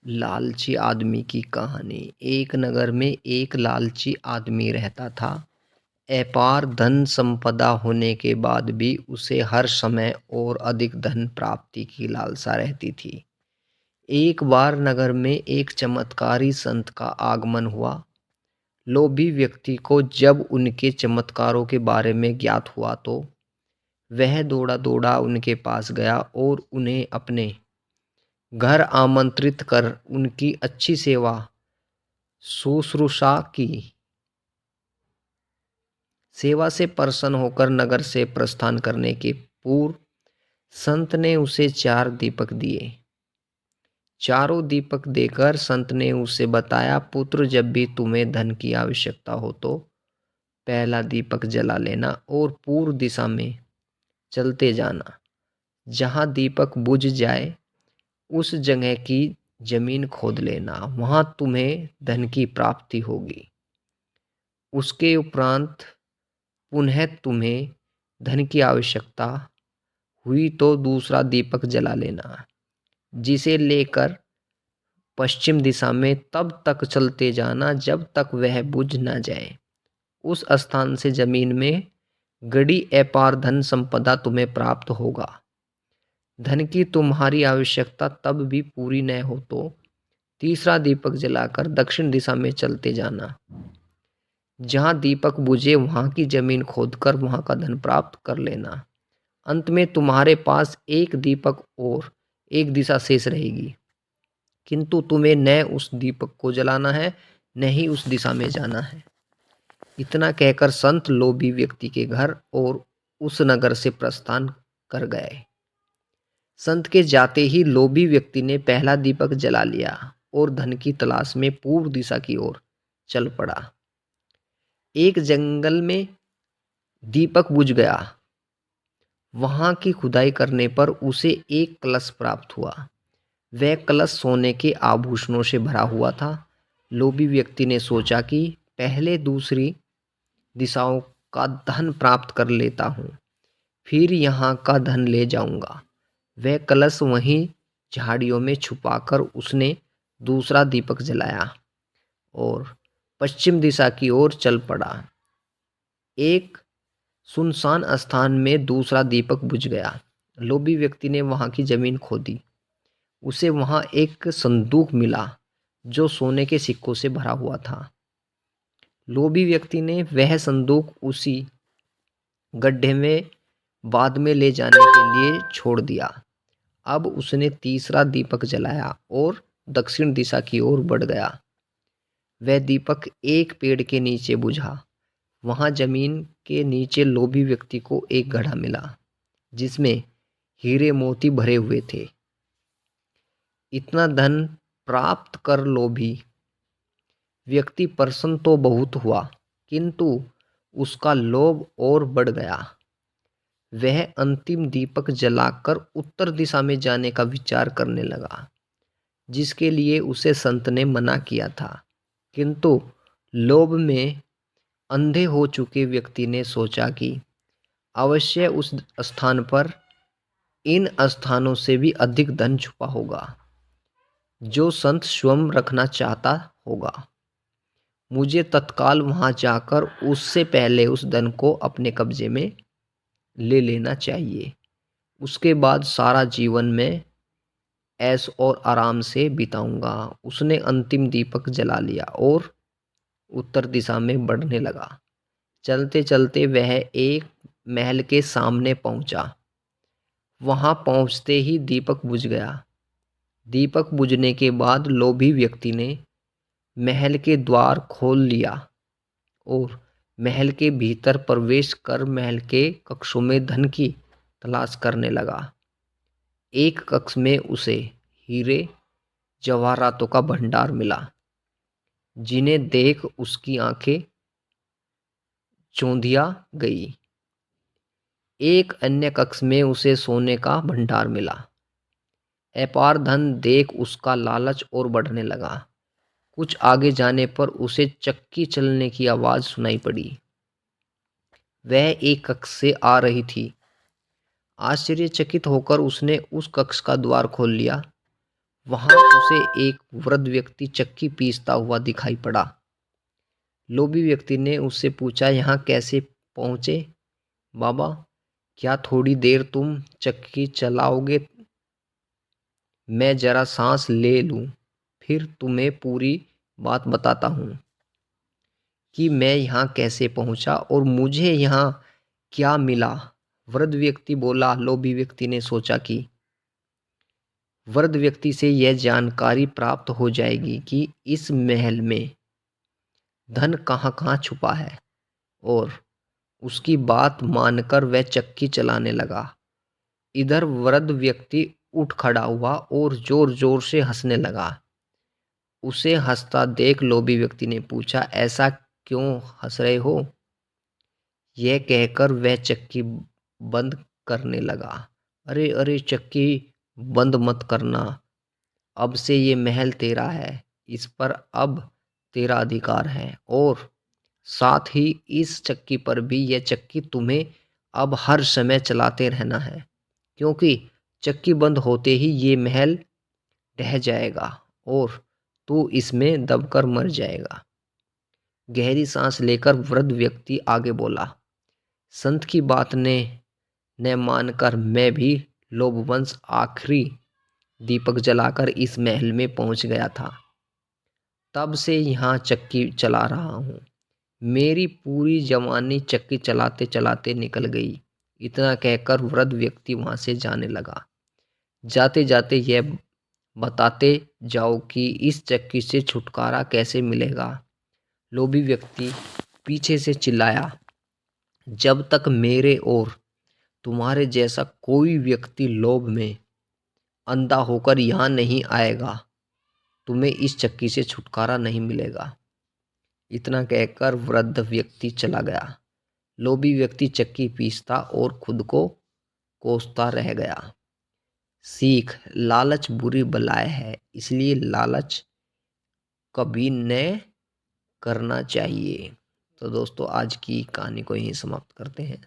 लालची आदमी की कहानी। एक नगर में एक लालची आदमी रहता था। अपार धन संपदा होने के बाद भी उसे हर समय और अधिक धन प्राप्ति की लालसा रहती थी। एक बार नगर में एक चमत्कारी संत का आगमन हुआ। लोभी व्यक्ति को जब उनके चमत्कारों के बारे में ज्ञात हुआ तो वह दौड़ा दौड़ा उनके पास गया और उन्हें अपने घर आमंत्रित कर उनकी अच्छी सेवा शुश्रूषा की। सेवा से प्रसन्न होकर नगर से प्रस्थान करने के पूर्व संत ने उसे 4 दीपक दिए। चारों दीपक देकर संत ने उसे बताया, पुत्र, जब भी तुम्हें धन की आवश्यकता हो तो पहला दीपक जला लेना और पूर्व दिशा में चलते जाना। जहाँ दीपक बुझ जाए उस जगह की जमीन खोद लेना, वहां तुम्हें धन की प्राप्ति होगी। उसके उपरांत पुनः तुम्हें धन की आवश्यकता हुई तो दूसरा दीपक जला लेना, जिसे लेकर पश्चिम दिशा में तब तक चलते जाना जब तक वह बुझ न जाए। उस स्थान से जमीन में गड़ी अपार धन संपदा तुम्हें प्राप्त होगा। धन की तुम्हारी आवश्यकता तब भी पूरी न हो तो तीसरा दीपक जलाकर दक्षिण दिशा में चलते जाना। जहां दीपक बुझे वहां की जमीन खोदकर वहां का धन प्राप्त कर लेना। अंत में तुम्हारे पास एक दीपक और एक दिशा शेष रहेगी, किंतु तुम्हें न उस दीपक को जलाना है न ही उस दिशा में जाना है। इतना कहकर संत लोभी व्यक्ति के घर और उस नगर से प्रस्थान कर गए। संत के जाते ही लोभी व्यक्ति ने पहला दीपक जला लिया और धन की तलाश में पूर्व दिशा की ओर चल पड़ा। एक जंगल में दीपक बुझ गया। वहां की खुदाई करने पर उसे एक कलश प्राप्त हुआ। वह कलश सोने के आभूषणों से भरा हुआ था। लोभी व्यक्ति ने सोचा कि पहले दूसरी दिशाओं का धन प्राप्त कर लेता हूँ, फिर यहाँ का धन ले जाऊंगा। वह कलश वहीं झाड़ियों में छुपाकर उसने दूसरा दीपक जलाया और पश्चिम दिशा की ओर चल पड़ा। एक सुनसान स्थान में दूसरा दीपक बुझ गया। लोभी व्यक्ति ने वहां की जमीन खोदी। उसे वहां एक संदूक मिला जो सोने के सिक्कों से भरा हुआ था। लोभी व्यक्ति ने वह संदूक उसी गड्ढे में बाद में ले जाने के लिए छोड़ दिया। अब उसने तीसरा दीपक जलाया और दक्षिण दिशा की ओर बढ़ गया। वह दीपक एक पेड़ के नीचे बुझा। वहां जमीन के नीचे लोभी व्यक्ति को एक घड़ा मिला जिसमें हीरे मोती भरे हुए थे। इतना धन प्राप्त कर लोभी व्यक्ति प्रसन्न तो बहुत हुआ, किंतु उसका लोभ और बढ़ गया। वह अंतिम दीपक जलाकर उत्तर दिशा में जाने का विचार करने लगा, जिसके लिए उसे संत ने मना किया था। किंतु लोभ में अंधे हो चुके व्यक्ति ने सोचा कि अवश्य उस स्थान पर इन स्थानों से भी अधिक धन छुपा होगा, जो संत स्वयं रखना चाहता होगा। मुझे तत्काल वहां जाकर उससे पहले उस धन को अपने कब्जे में ले लेना चाहिए। उसके बाद सारा जीवन में ऐश और आराम से बिताऊंगा। उसने अंतिम दीपक जला लिया और उत्तर दिशा में बढ़ने लगा। चलते चलते वह एक महल के सामने पहुंचा। वहां पहुंचते ही दीपक बुझ गया। दीपक बुझने के बाद लोभी व्यक्ति ने महल के द्वार खोल लिया और महल के भीतर प्रवेश कर महल के कक्षों में धन की तलाश करने लगा। एक कक्ष में उसे हीरे जवाहरातों का भंडार मिला, जिन्हें देख उसकी आंखें चौंधिया गई। एक अन्य कक्ष में उसे सोने का भंडार मिला। अपार धन देख उसका लालच और बढ़ने लगा। कुछ आगे जाने पर उसे चक्की चलने की आवाज सुनाई पड़ी। वह एक कक्ष से आ रही थी। आश्चर्यचकित होकर उसने उस कक्ष का द्वार खोल लिया। वहां उसे एक वृद्ध व्यक्ति चक्की पीसता हुआ दिखाई पड़ा। लोभी व्यक्ति ने उससे पूछा, यहाँ कैसे पहुंचे बाबा? क्या थोड़ी देर तुम चक्की चलाओगे? मैं जरा सांस ले लूं, फिर तुम्हें पूरी बात बताता हूं कि मैं यहाँ कैसे पहुंचा और मुझे यहाँ क्या मिला। वृद्ध व्यक्ति बोला। लोभी व्यक्ति ने सोचा कि वृद्ध व्यक्ति से यह जानकारी प्राप्त हो जाएगी कि इस महल में धन कहाँ कहाँ छुपा है, और उसकी बात मानकर वह चक्की चलाने लगा। इधर वृद्ध व्यक्ति उठ खड़ा हुआ और जोर जोर से हंसने लगा। उसे हंसता देख लोभी व्यक्ति ने पूछा, ऐसा क्यों हंस रहे हो? यह कहकर वह चक्की बंद करने लगा। अरे अरे, चक्की बंद मत करना, अब से ये महल तेरा है, इस पर अब तेरा अधिकार है, और साथ ही इस चक्की पर भी। यह चक्की तुम्हें अब हर समय चलाते रहना है, क्योंकि चक्की बंद होते ही ये महल ढह जाएगा और तू इसमें दबकर मर जाएगा। गहरी सांस लेकर वृद्ध व्यक्ति आगे बोला, संत की बात ने न मानकर मैं भी लोभवंश आखिरी दीपक जलाकर इस महल में पहुंच गया था। तब से यहाँ चक्की चला रहा हूँ। मेरी पूरी जवानी चक्की चलाते चलाते निकल गई। इतना कहकर वृद्ध व्यक्ति वहां से जाने लगा। जाते जाते यह बताते जाओ कि इस चक्की से छुटकारा कैसे मिलेगा। लोभी व्यक्ति पीछे से चिल्लाया, जब तक मेरे और तुम्हारे जैसा कोई व्यक्ति लोभ में अंधा होकर यहाँ नहीं आएगा, तुम्हें इस चक्की से छुटकारा नहीं मिलेगा। इतना कहकर वृद्ध व्यक्ति चला गया। लोभी व्यक्ति चक्की पीसता और खुद को कोसता रह गया। सीख, लालच बुरी बलाए है, इसलिए लालच कभी न करना चाहिए। तो दोस्तों, आज की कहानी को यहीं समाप्त करते हैं।